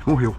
Morreu.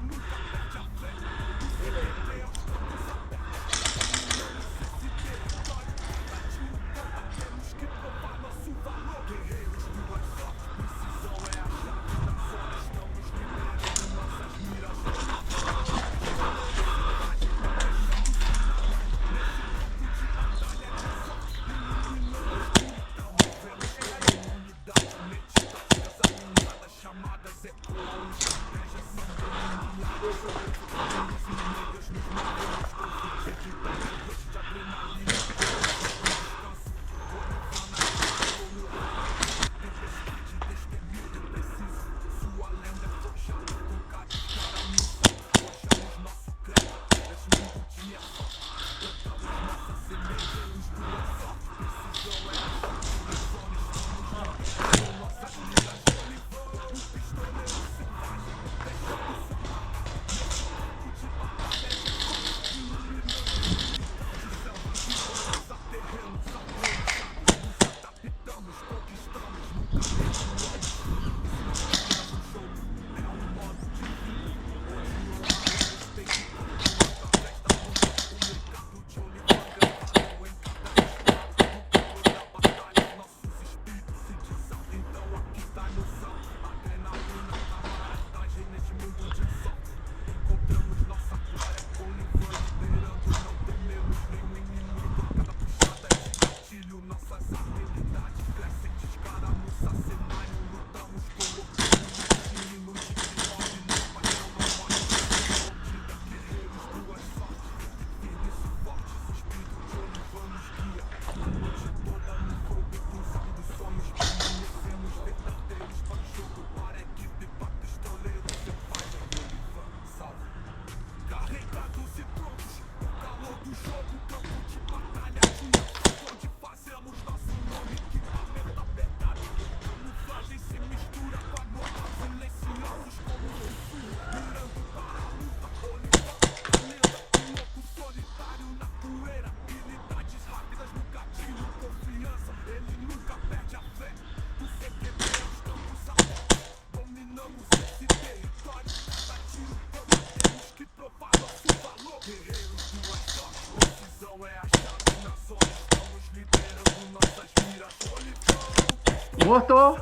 Morto!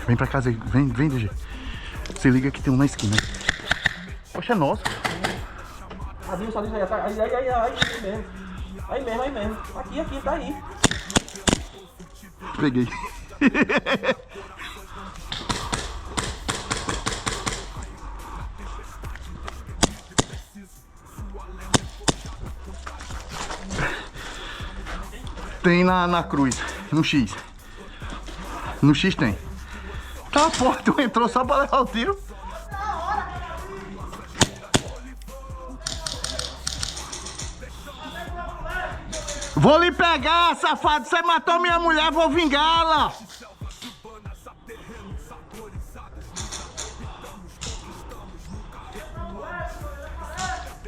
Vem pra casa aí, vem, DG. Se liga que tem um na esquina. Poxa, é nosso. Adinho, só diz aí, aí mesmo. Aí mesmo. Aqui, tá aí. Peguei. Tem na cruz, no X. No X tem. Tá, pô, tu entrou só pra levar o tiro. Vou lhe pegar, safado. Você matou minha mulher, vou vingá-la.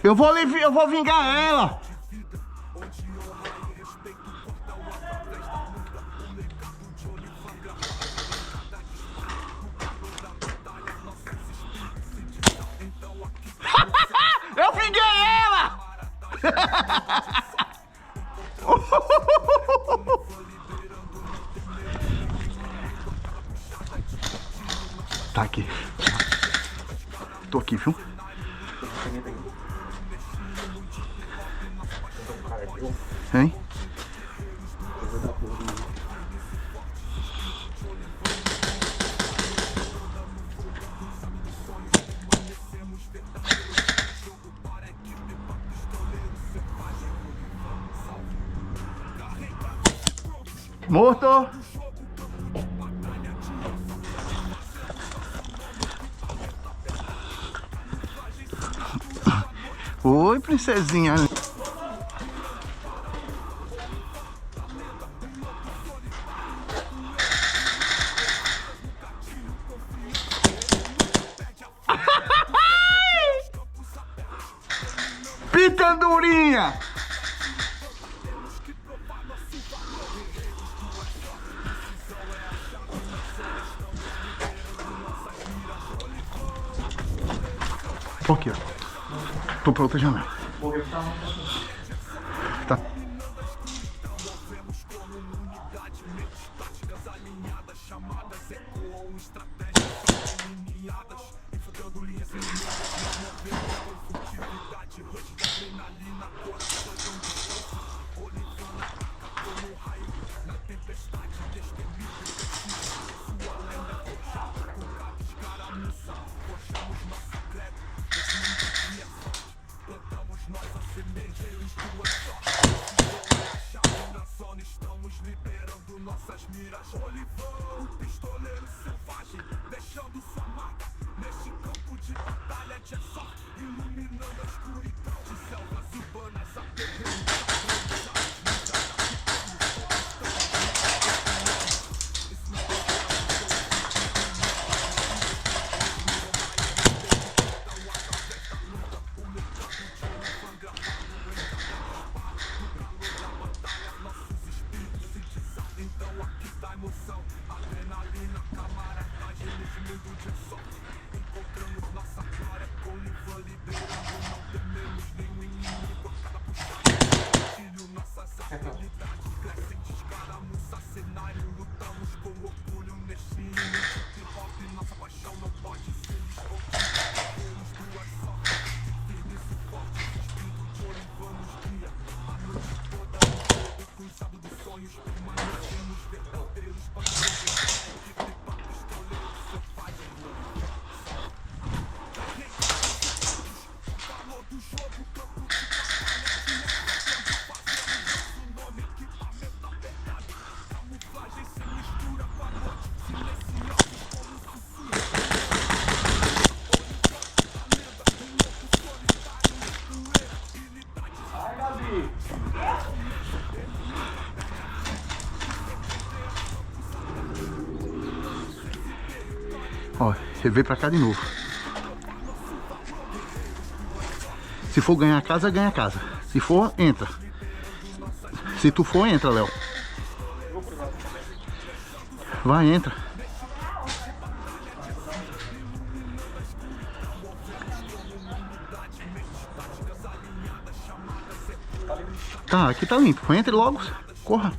Eu vou vingar ela. Eu vinguei ela! Tá aqui. Tô aqui, viu? Hein? Morto! Oi, princesinha. Pitandurinha! Aqui, ó. Tô pra outra janela. Tá. Ó, ele veio pra cá de novo. Se for ganhar a casa, ganha a casa. Se for, entra. Se tu for, entra, Léo. Vai, entra. Tá, aqui tá limpo. Entre logo. Corra.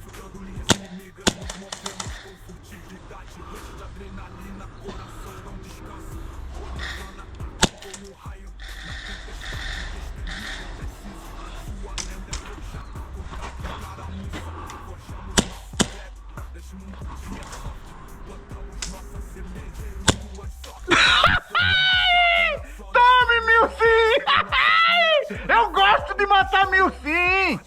Tome, Milsim! Eu gosto de matar Milsim!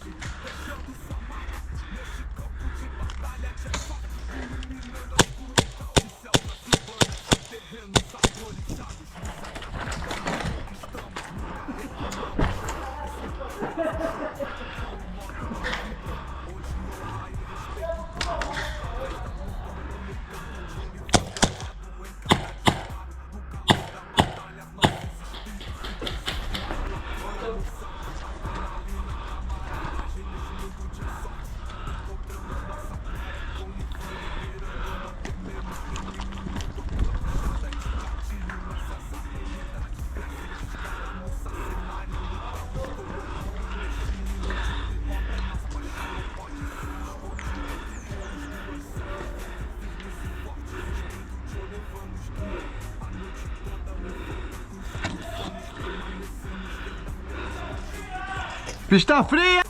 Pista fria!